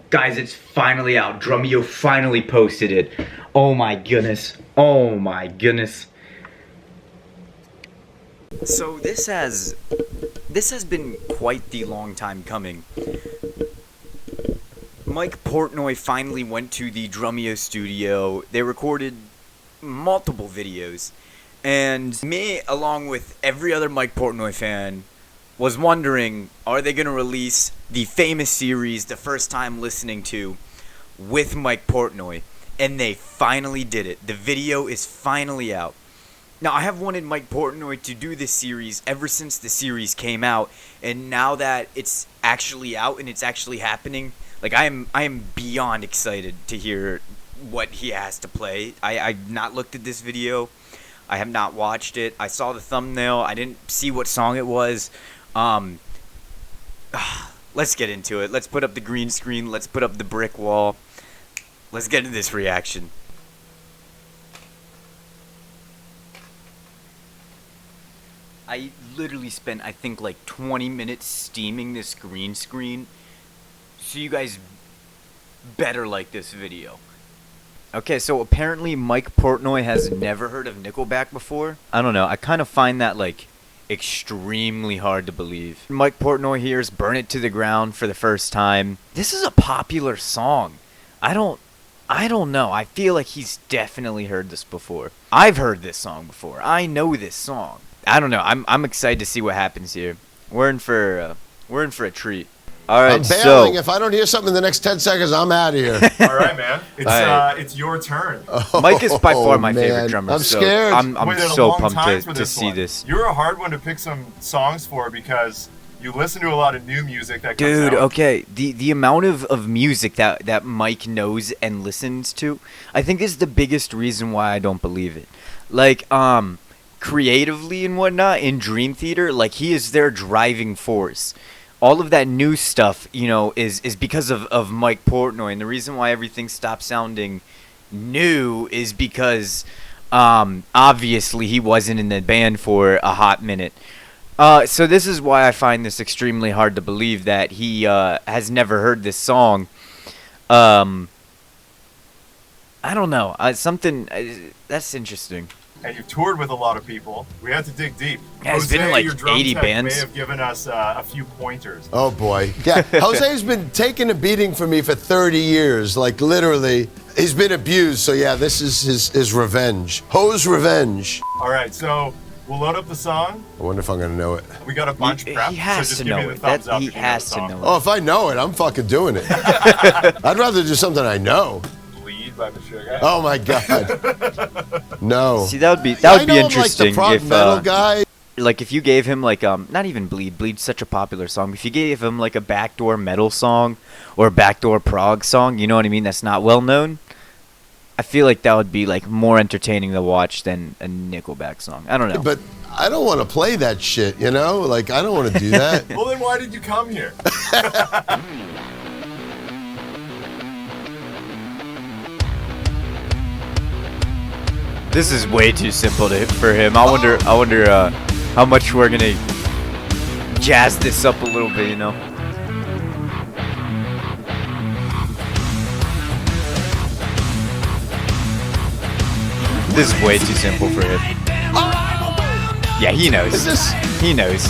Guys, it's finally out. Drumeo finally posted it. Oh my goodness. Oh my goodness. So this has been quite the long time coming. Mike Portnoy finally went to the Drumeo studio. They recorded multiple videos, and me, along with every other Mike Portnoy fan, was wondering, are they going to release the famous series, The First Time Listening To, with Mike Portnoy? And they finally did it. The video is finally out. Now, I have wanted Mike Portnoy to do this series ever since the series came out, and now that it's actually out and it's actually happening, like, I am beyond excited to hear what he has to play. I've not looked at this video. I have not watched it. I saw the thumbnail. I didn't see what song it was. Let's get into it. Let's put up the green screen. Let's put up the brick wall. Let's get into this reaction. I literally spent, I think, like 20 minutes steaming this green screen. So you guys better like this video. Okay, so apparently Mike Portnoy has never heard of Nickelback before. I don't know. I kind of find that, like, extremely hard to believe. Mike Portnoy hears Burn It to the Ground for the first time. This is a popular song. I don't know. I feel like he's definitely heard this before. I've heard this song before. I know this song. I don't know. I'm excited to see what happens here. We're in for a treat. All right, I'm bailing. If I don't hear something in the next 10 seconds, I'm out of here. All right, man. It's your turn. Mike is by far my favorite drummer. I'm scared. I'm so pumped to see this. You're a hard one to pick some songs for because you listen to a lot of new music that comes Dude, out. okay. The amount of music that Mike knows and listens to, I think is the biggest reason why I don't believe it. Like, creatively and whatnot, in Dream Theater, like, he is their driving force. All of that new stuff, you know, is because of Mike Portnoy. And the reason why everything stopped sounding new is because, obviously, he wasn't in the band for a hot minute. So this is why I find this extremely hard to believe that he has never heard this song. I don't know. That's interesting. And you've toured with a lot of people. We had to dig deep. Yeah, it's been in like your drum 80 tech bands. may have given us a few pointers. Oh, boy. Yeah, Jose's been taking a beating from me for 30 years. Like, literally. He's been abused, so yeah, this is his revenge. Ho's revenge. All right, so we'll load up the song. I wonder if I'm going to know it. We got a bunch prepped, He has so just to give me know the it. thumbs up He if you has know to the know song. it. Oh, if I know it, I'm fucking doing it. I'd rather do something I know. Bleed by the Sugar. Oh, my God. No. See, that would be I know interesting I'm like the prog metal guy. Like if you gave him like not even Bleed's such a popular song. If you gave him like a backdoor metal song or a backdoor prog song, you know what I mean, that's not well known, I feel like that would be like more entertaining to watch than a Nickelback song. I don't know. But I don't want to play that shit, you know? Like, I don't want to do that. Well, then why did you come here? This is way too simple for him. I wonder how much we're gonna jazz this up a little bit, you know. This is way too simple for him. Yeah, he knows. He knows.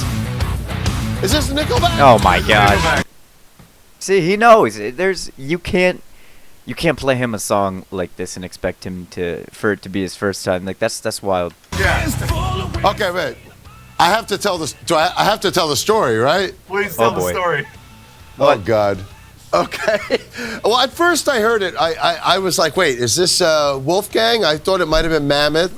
Is this Nickelback? Oh my gosh. See, he knows. You can't play him a song like this and expect him for it to be his first time. Like that's wild. Yeah. Okay, wait. I have to tell this. I have to tell the story, right? Please tell the boy. story. Oh God. Okay. Well, at first I heard it. I was like, wait, is this Wolfgang? I thought it might have been Mammoth.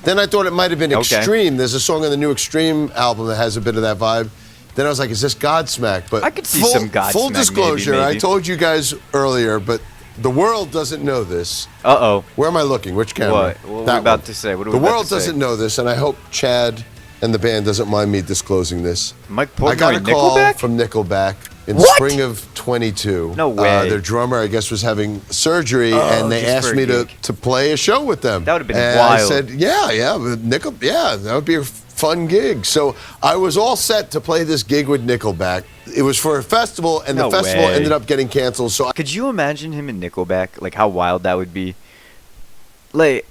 Then I thought it might have been Extreme. There's a song on the new Extreme album that has a bit of that vibe. Then I was like, is this Godsmack? But I could see some Godsmack. Full disclosure, maybe. I told you guys earlier, but the world doesn't know this. Uh-oh. Where am I looking? Which camera? What are we about to say? What are we The about world to say? doesn't know this, and I hope Chad and the band doesn't mind me disclosing this. Mike Portnoy, I got a call Nickelback? from Nickelback in What? spring of 22. No way. Their drummer, I guess, was having surgery, and they just asked for a me gig. to play a show with them. That would've been and wild. I said, yeah, but that would be fun gig. So I was all set to play this gig with Nickelback. It was for a festival, and No the festival way. ended up getting canceled. So Could you imagine him in Nickelback? Like, how wild that would be. Like,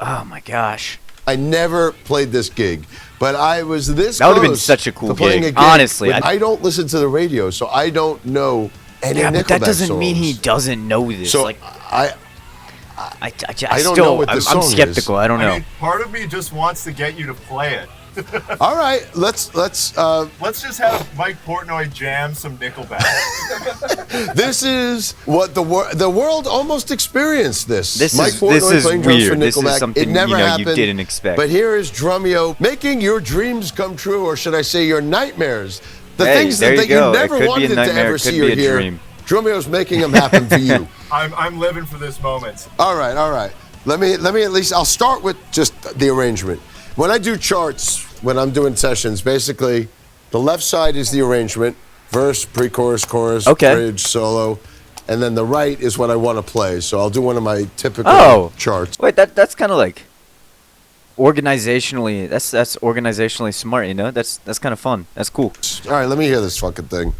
oh my gosh. I never played this gig, but I was this That would've been close such a cool to playing gig. a Honestly, I don't listen to the radio, so I don't know any Yeah, Nickelback but that doesn't songs. mean he doesn't know this. So like, I I don't still, know what this I'm song is. skeptical. I don't know. I mean, part of me just wants to get you to play it. all right, let's Let's just have Mike Portnoy jam some Nickelback. this is what the world almost experienced this. This Mike is- Portnoy this is playing drums for weird. This is Nickelback. something, it never you know, you happened, didn't expect. But here is Drumeo making your dreams come true, or should I say your nightmares. The Hey, things there that you you go. It never could be a wanted to nightmare, ever it could see be or a hear. dream. Drumeo's making them happen for you. I'm living for this moment. All right. Let me at least, I'll start with just the arrangement. When I do charts, when I'm doing sessions, basically the left side is the arrangement, verse, pre-chorus, chorus, Okay. bridge, solo, and then the right is what I want to play. So I'll do one of my typical charts. Wait, that's kind of like organizationally. That's organizationally smart, you know. That's kind of fun. That's cool. All right, let me hear this fucking thing.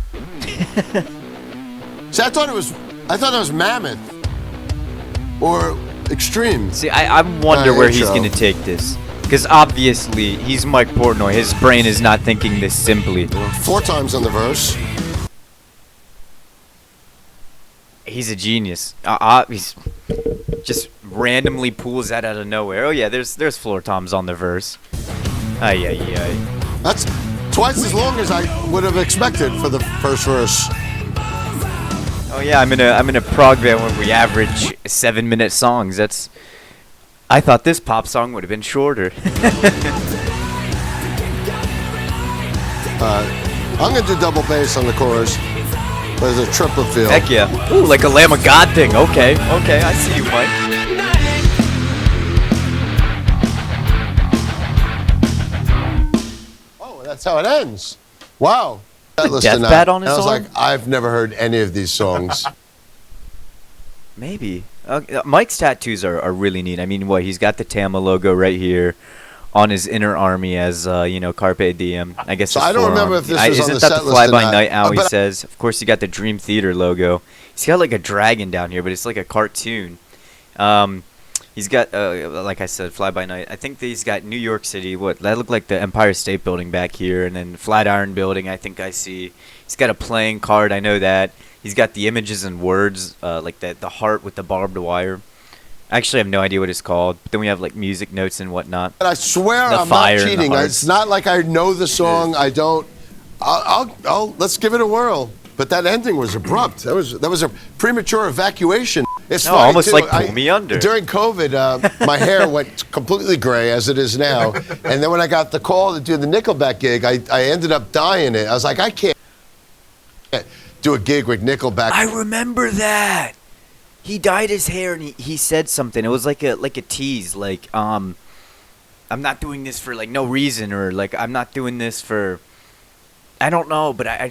See, I thought it was Mammoth or Extreme. See, I wonder where he's intro. gonna take this, because obviously he's Mike Portnoy. His brain is not thinking this simply. 4 times on the verse. He's a genius. He's just randomly pulls that out of nowhere. Oh yeah, there's floor toms on the verse. Ay. That's twice as long as I would have expected for the first verse. Oh yeah, I'm in a prog band where we average 7-minute songs. I thought this pop song would have been shorter. I'm gonna do double bass on the chorus. There's a triple feel. Heck yeah. Ooh, like a Lamb of God thing. Okay, I see you, Mike. Oh, that's how it ends. Wow. The Listen, death bat on his I was arm? like, I've never heard any of these songs. Maybe. Mike's tattoos are really neat. I mean, he's got the Tama logo right here on his inner army as, Carpe Diem. I guess So his I don't forearm. remember if this was on Isn't the that set the list Fly or By not. Night owl he But- says? Of course, you got the Dream Theater logo. He's got like a dragon down here, but it's like a cartoon. He's got, like I said, Fly By Night. I think that he's got New York City. That looked like the Empire State Building back here, and then Flatiron Building. I think I see. He's got a playing card. I know that. He's got the images and words, like the heart with the barbed wire. Actually, I have no idea what it's called. But then we have like music notes and whatnot. But I swear The I'm fire not and the cheating. hearts. It's not like I know the song. I don't. I'll let's give it a whirl. But that ending was abrupt. That was a premature evacuation. It's No, funny, almost too. like pull me under. During COVID, my hair went completely gray as it is now. And then when I got the call to do the Nickelback gig, I ended up dyeing it. I was like, I can't do a gig with Nickelback. I remember that. He dyed his hair and he said something. It was like a tease, like I'm not doing this for like no reason, or like I'm not doing this for, I don't know, but I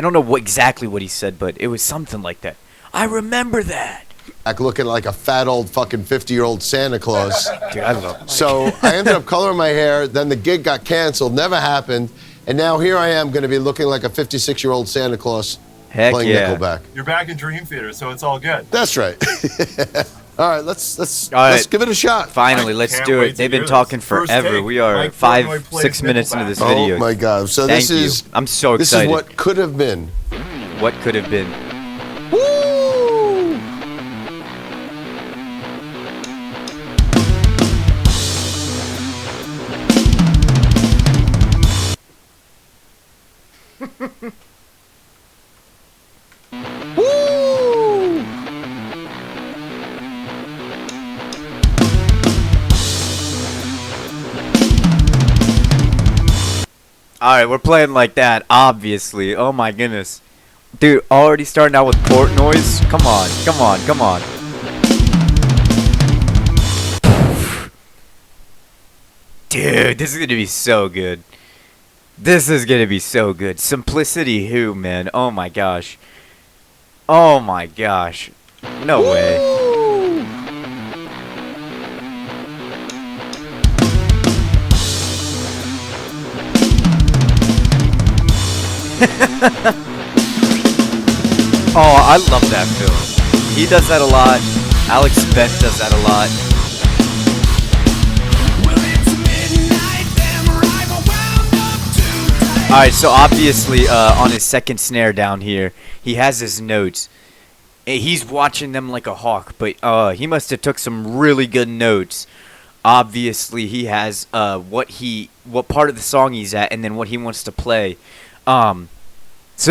don't know exactly what he said, but it was something like that. I remember that. Looking like a fat old fucking 50-year-old Santa Claus. Dude, I love Mike. So I ended up coloring my hair. Then the gig got canceled. Never happened. And now here I am going to be looking like a 56-year-old Santa Claus Heck playing yeah. Nickelback. You're back in Dream Theater, so it's all good. That's right. All right, let's All right. give it a shot. Finally, I let's can't do wait it. to They've hear been this. talking First forever. take, We are Mike Portnoy 5, plays 6 minutes into Nickelback. this Oh video. my God! So Thank this you. is I'm so this excited. is what could have been. What could have been. Woo! Woo! Alright, we're playing like that, obviously. Oh my goodness. Dude, already starting out with port noise? Come on, come on, come on. Dude, this is gonna be so good. This is gonna be so good. Simplicity who, man? Oh my gosh. Oh my gosh. No way. Oh, I love that film. He does that a lot. Alex Bent does that a lot. Alright, so obviously on his second snare down here, he has his notes. He's watching them like a hawk, but he must have took some really good notes. Obviously, he has what part of the song he's at, and then what he wants to play. So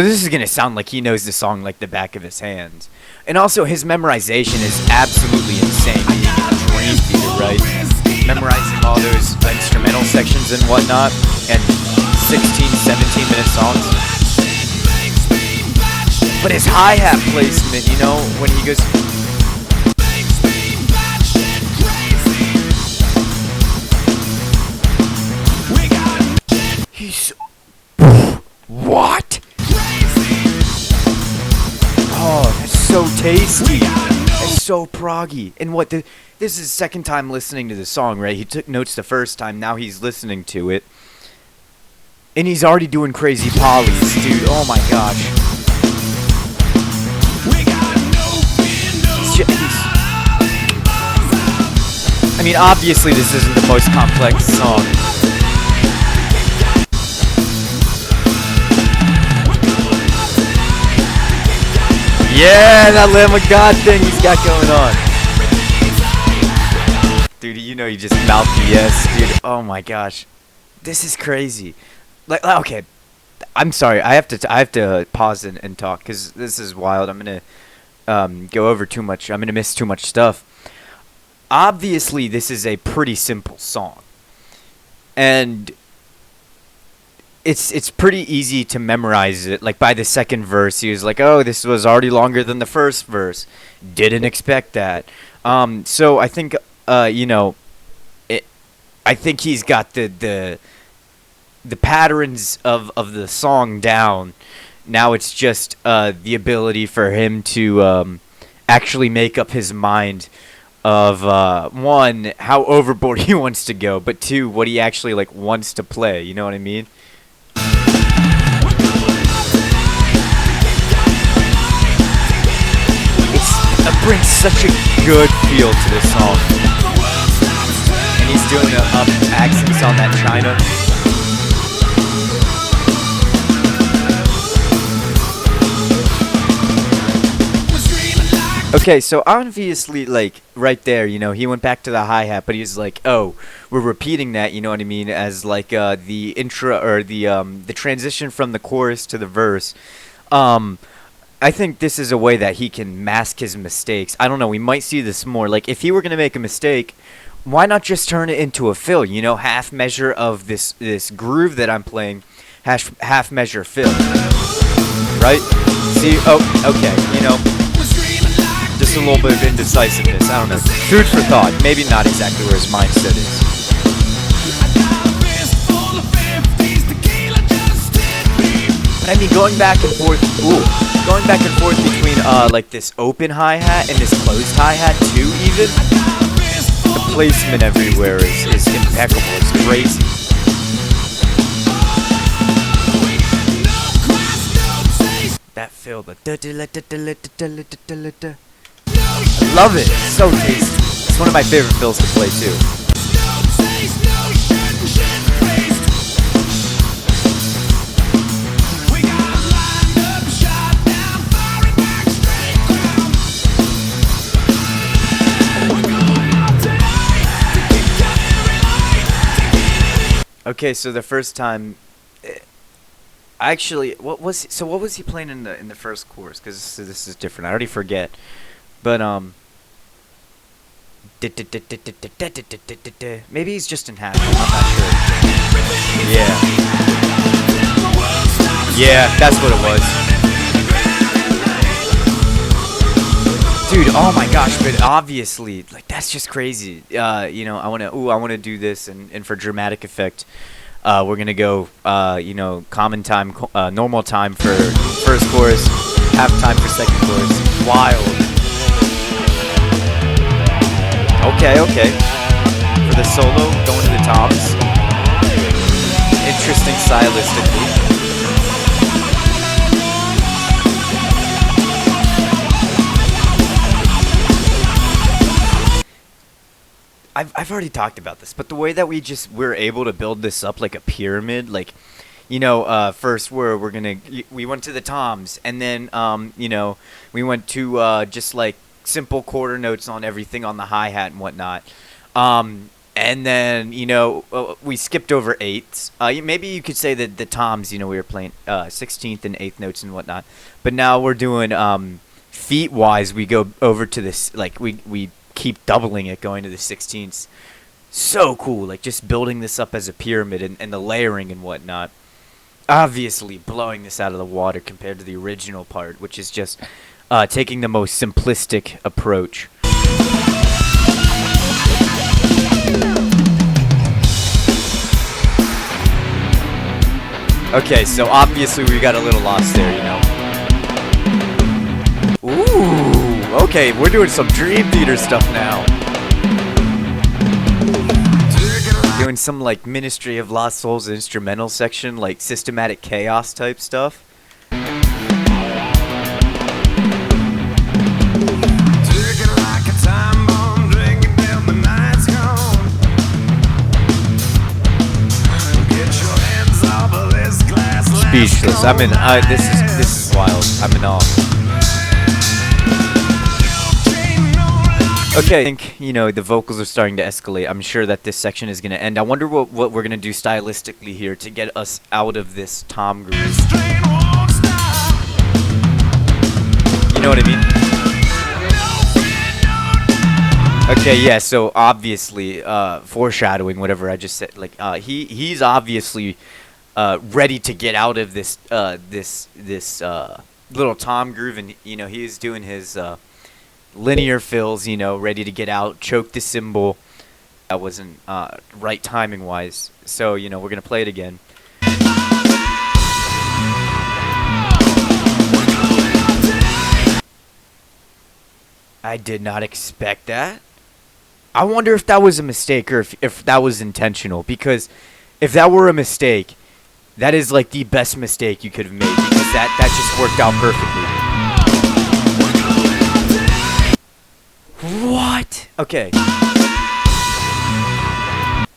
this is gonna sound like he knows the song like the back of his hand. And also, his memorization is absolutely insane. Being in a dream theater, right? Memorizing all those instrumental sections and whatnot, and 16, 17-minute songs. But his hi-hat placement, you know, when he goes... He's... What? Oh, that's so tasty. That's so proggy. And what this is his second time listening to the song, right? He took notes the first time, now he's listening to it. And he's already doing crazy polys, dude. Oh my gosh. I mean, obviously this isn't the most complex song. Yeah, that Lamb of God thing he's got going on. Dude, you know you just mouthed the yes, dude. Oh my gosh. This is crazy. Like, okay. I'm sorry. I have to pause and talk because this is wild. I'm going to go over too much. I'm going to miss too much stuff. Obviously, this is a pretty simple song. And it's pretty easy to memorize it. Like by the second verse, he was like, "Oh, this was already longer than the first verse. Didn't expect that." So I think you know, I think he's got the patterns of the song down. Now it's just the ability for him to actually make up his mind of one, how overboard he wants to go, but two, what he actually like wants to play. You know what I mean? It brings such a good feel to this song. And he's doing the up accents on that China. Okay, so obviously, like, right there, you know, he went back to the hi-hat, but he was like, oh, we're repeating that, you know what I mean, as, like, the intro, or the transition from the chorus to the verse. I think this is a way that he can mask his mistakes. I don't know, we might see this more. Like, if he were going to make a mistake, why not just turn it into a fill, you know, half measure of this groove that I'm playing, half measure fill, right? See, oh, okay, you know, just a little bit of indecisiveness, I don't know. Food for thought, maybe not exactly where his mindset is. But I mean, going back and forth between like this open hi-hat and this closed hi-hat too, even. The placement everywhere is impeccable, it's crazy. That fill, the I love it, it's so tasty. It's one of my favorite fills to play too. Okay, so the first time, actually, what was he playing in the first chorus? Because this is different. I already forget, but maybe he's just in half. I'm not sure. Yeah, that's what it was. Dude, oh my gosh, but obviously, like, that's just crazy. You know, I wanna do this, and for dramatic effect, we're gonna go, you know, common time, normal time for first chorus, half time for second chorus. Wild. Okay. For the solo, going to the tops. Interesting stylistically. I've already talked about this, but the way that we're able to build this up like a pyramid, like, you know, first we went to the toms, and then you know, we went to just like simple quarter notes on everything on the hi-hat and whatnot. And then, you know, we skipped over eighths. Maybe you could say that the toms, you know, we were playing 16th and 8th notes and whatnot. But now we're doing feet-wise, we go over to this, like, we keep doubling it, going to the 16ths. So cool, like, just building this up as a pyramid and the layering and whatnot. Obviously blowing this out of the water compared to the original part, which is just taking the most simplistic approach. Okay, so obviously we got a little lost there, you know. Ooh, okay, we're doing some Dream Theater stuff now. Doing some like Ministry of Lost Souls instrumental section, like Systematic Chaos type stuff. Speechless. I'm in. This is wild. I'm in awe. Okay, I think, you know, the vocals are starting to escalate. I'm sure that this section is going to end. I wonder what we're going to do stylistically here to get us out of this tom groove. You know what I mean? Okay, yeah, so obviously, foreshadowing whatever I just said. Like, he's obviously ready to get out of this little tom groove, and, you know, he's doing his linear fills, you know, ready to get out, choke the cymbal. That wasn't right timing wise, so, you know, we're gonna play it again. I did not expect that. I wonder if that was a mistake or if that was intentional, because if that were a mistake, that is like the best mistake you could have made, because that just worked out perfectly. What? Okay.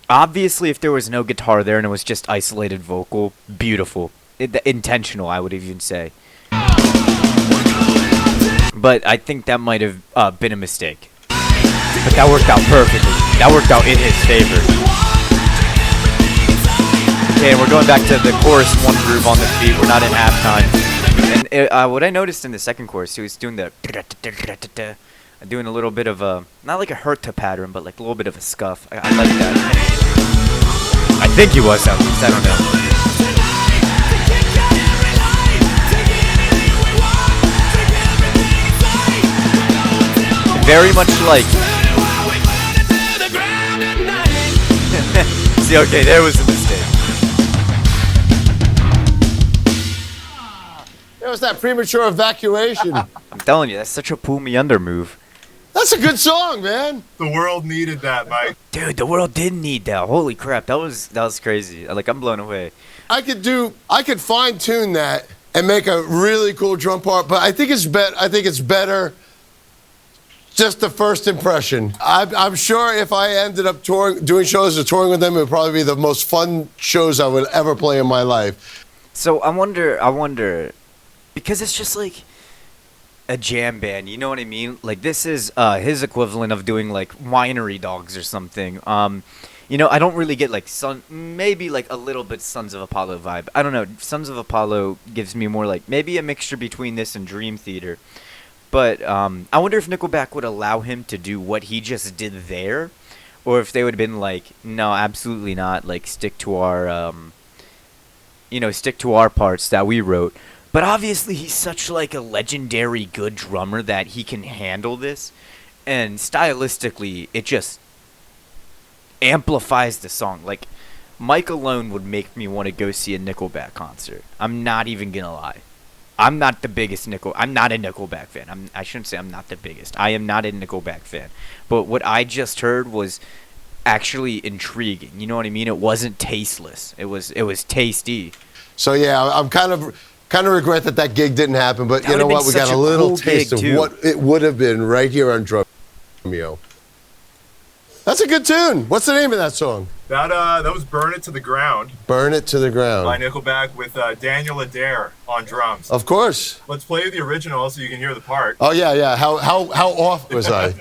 Obviously, if there was no guitar there and it was just isolated vocal, beautiful. Intentional, I would even say. But I think that might have been a mistake. But that worked out perfectly. That worked out in his favor. Okay, and we're going back to the chorus one groove on the beat. We're not in halftime. And what I noticed in the second chorus, he was doing the... doing a little bit of a, not like a herta pattern, but like a little bit of a scuff. I like that. I think he was, at least. I don't know. Very much like... See, okay, there was a mistake. There was that premature evacuation. I'm telling you, that's such a pull me under move. That's a good song, man. The world needed that, Mike. Dude, the world did need that. Holy crap, that was crazy. Like, I'm blown away. I could fine tune that and make a really cool drum part, but I think it's better just the first impression. I'm sure if I ended up doing shows or touring with them, it would probably be the most fun shows I would ever play in my life. So I wonder, because it's just like a jam band, you know what I mean? Like, this is his equivalent of doing like Winery Dogs or something. You know, I don't really get like maybe like a little bit Sons of Apollo vibe. I don't know. Sons of Apollo gives me more like maybe a mixture between this and Dream Theater. But I wonder if Nickelback would allow him to do what he just did there, or if they would have been like, no, absolutely not. Like, stick to our parts that we wrote. But obviously, he's such like a legendary good drummer that he can handle this, and stylistically, it just amplifies the song. Like, Mike alone would make me want to go see a Nickelback concert. I'm not even gonna lie. I'm not the biggest I'm not a Nickelback fan. I shouldn't say I'm not the biggest. I am not a Nickelback fan. But what I just heard was actually intriguing. You know what I mean? It wasn't tasteless. It was tasty. So yeah, I'm kind of regret that gig didn't happen, but you know what? We got a little taste of what it would have been right here on Drumeo. That's a good tune. What's the name of that song? That was Burn It to the Ground. Burn It to the Ground. By Nickelback with Daniel Adair on drums. Of course. Let's play the original so you can hear the part. Oh, yeah. How off was I?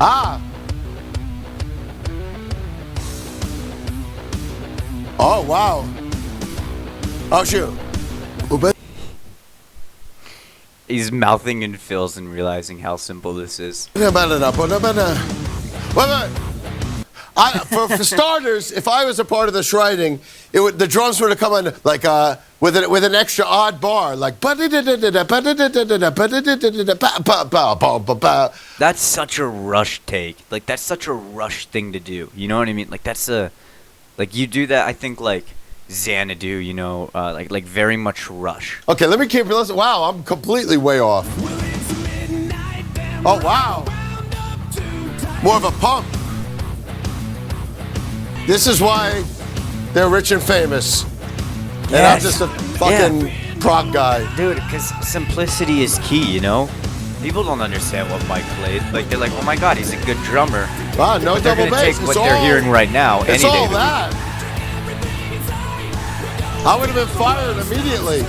Ah. Oh, wow. Oh, shoot. He's mouthing in fills and realizing how simple this is. Wait. For starters, if I was a part of this writing, the drums were to come on like with an extra odd bar, like. That's such a Rush take. Like that's such a Rush thing to do. You know what I mean? Like that's like you do that. I think like Xanadu. You know, like very much Rush. Okay, let me keep listening. Wow, I'm completely way off. Oh wow, more of a pump. This is why they're rich and famous. Yes. And I'm just a fucking prog guy. Dude, because simplicity is key, you know? People don't understand what Mike played. Like, they're like, oh my god, he's a good drummer. Wow, no but double bass. Take what they're hearing right now it's any all day. That. I would have been fired immediately.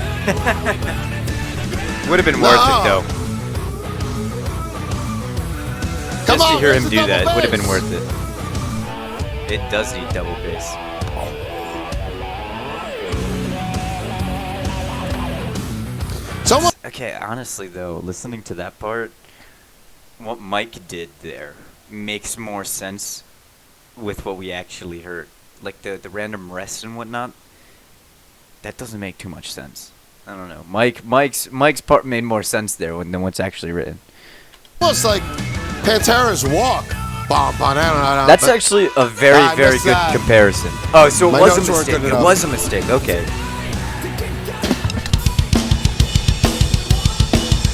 Would have been worth it, though. Come Just on, to hear him do that bass. would have been worth it. It does need double bass. Okay, honestly though, listening to that part, what Mike did there makes more sense with what we actually heard. Like the random rests and whatnot, that doesn't make too much sense. I don't know. Mike's part made more sense there than what's actually written. Almost like Pantera's Walk. That's actually a very good comparison. Oh, so it was a mistake. It was a mistake. Okay.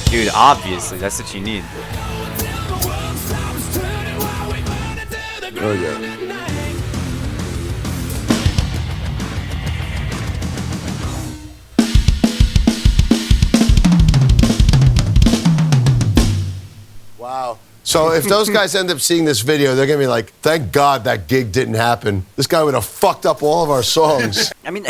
Dude, obviously, that's what you need. Oh, yeah. Wow. So if those guys end up seeing this video, they're going to be like, thank God that gig didn't happen. This guy would have fucked up all of our songs. I mean,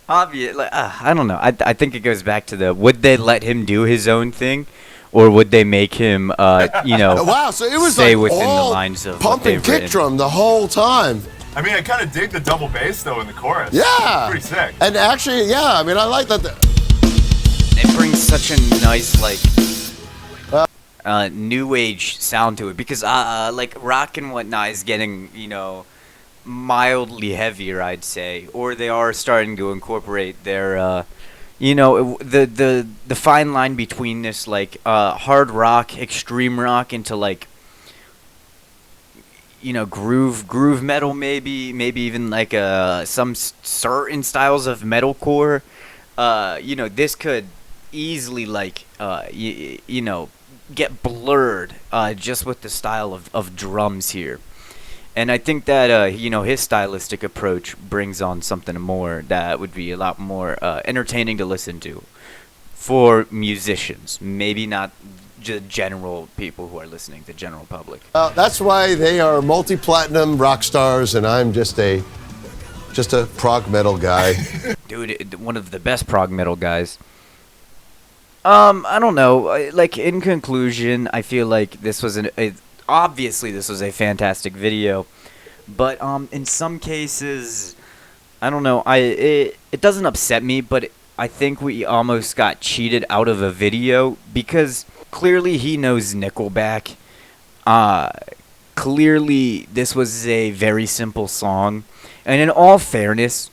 obvious. Like, I don't know. I think it goes back to would they let him do his own thing, or would they make him, wow, so it was stay like within all the lines of pump and kick drum the whole time. I mean, I kind of dig the double bass, though, in the chorus. Yeah. It's pretty sick. And actually, yeah, I mean, I like that. It brings such a nice, like, new age sound to it, because like rock and whatnot is getting mildly heavier, I'd say, or they are starting to incorporate their the fine line between this like hard rock, extreme rock into like groove metal, maybe even like some certain styles of metalcore. This could easily like get blurred just with the style of drums here. And I think that his stylistic approach brings on something more that would be a lot more entertaining to listen to for musicians, maybe not general people who are listening, the general public. That's why they are multi-platinum rock stars, and I'm just a prog metal guy. Dude, one of the best prog metal guys. I don't know. Like, in conclusion, I feel like this was obviously this was a fantastic video, but in some cases, I don't know. It doesn't upset me, but I think we almost got cheated out of a video because clearly he knows Nickelback. Clearly this was a very simple song, and in all fairness,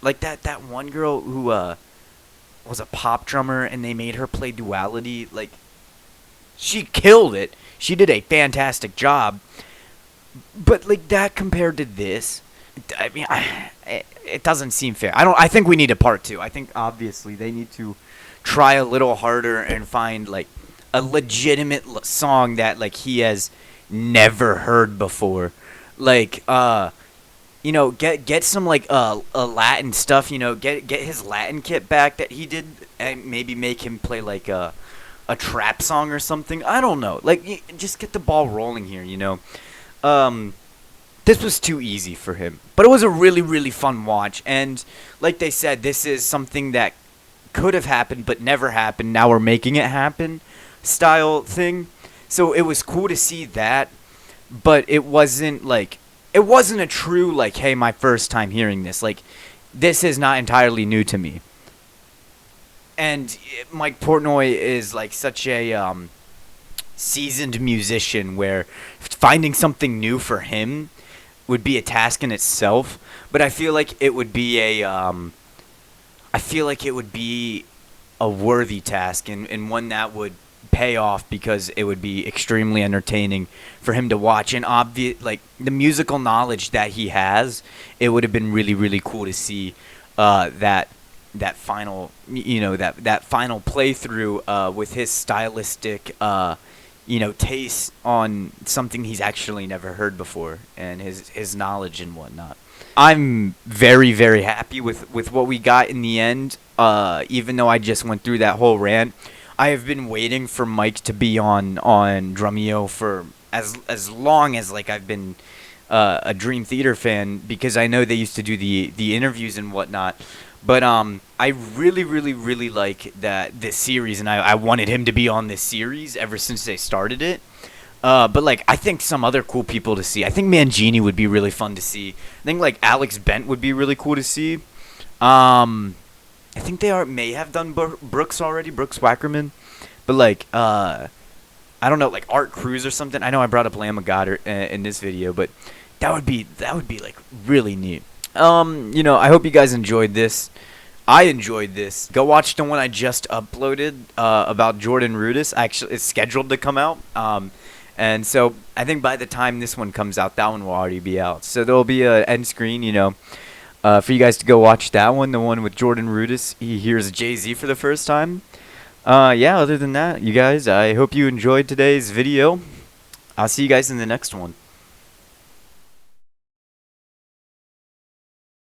like that one girl who was a pop drummer and they made her play Duality, like she killed it. She did a fantastic job. But like that compared to this, I mean, it doesn't seem fair. I think we need a part 2. I think obviously they need to try a little harder and find like a legitimate song that like he has never heard before. Like get some like a Latin stuff, get his Latin kit back that he did, and maybe make him play like a trap song or something. I don't know. Like, just get the ball rolling here, you know. This was too easy for him. But it was a really, really fun watch. And like they said, this is something that could have happened but never happened. Now we're making it happen style thing. So it was cool to see that. But it wasn't a true, like, hey, my first time hearing this. Like, this is not entirely new to me. And Mike Portnoy is, like, such a seasoned musician where finding something new for him would be a task in itself. But I feel like it would be a worthy task and one that would pay off because it would be extremely entertaining for him to watch. And like the musical knowledge that he has, it would have been really, really cool to see that final, you know, that final playthrough with his stylistic, you know, taste on something he's actually never heard before and his knowledge and whatnot. I'm very, very happy with what we got in the end. Even though I just went through that whole rant, I have been waiting for Mike to be on Drumeo for as long as, like, I've been a Dream Theater fan, because I know they used to do the interviews and whatnot. But I really, really, really like this series, and I wanted him to be on this series ever since they started it. But, like, I think some other cool people to see. I think Mangini would be really fun to see. I think, like, Alex Bent would be really cool to see. I think they may have done Brooks already, Brooks Wackerman. But, like, I don't know, like Art Cruz or something. I know I brought up Lamb of God in this video, but that would be like really neat. You know, I hope you guys enjoyed this. I enjoyed this. Go watch the one I just uploaded about Jordan Rudess. Actually, it's scheduled to come out. And so I think by the time this one comes out, that one will already be out. So there'll be an end screen, you know, for you guys to go watch that one, the one with Jordan Rudess. He hears Jay-Z for the first time. Yeah, other than that, you guys, I hope you enjoyed today's video. I'll see you guys in the next one.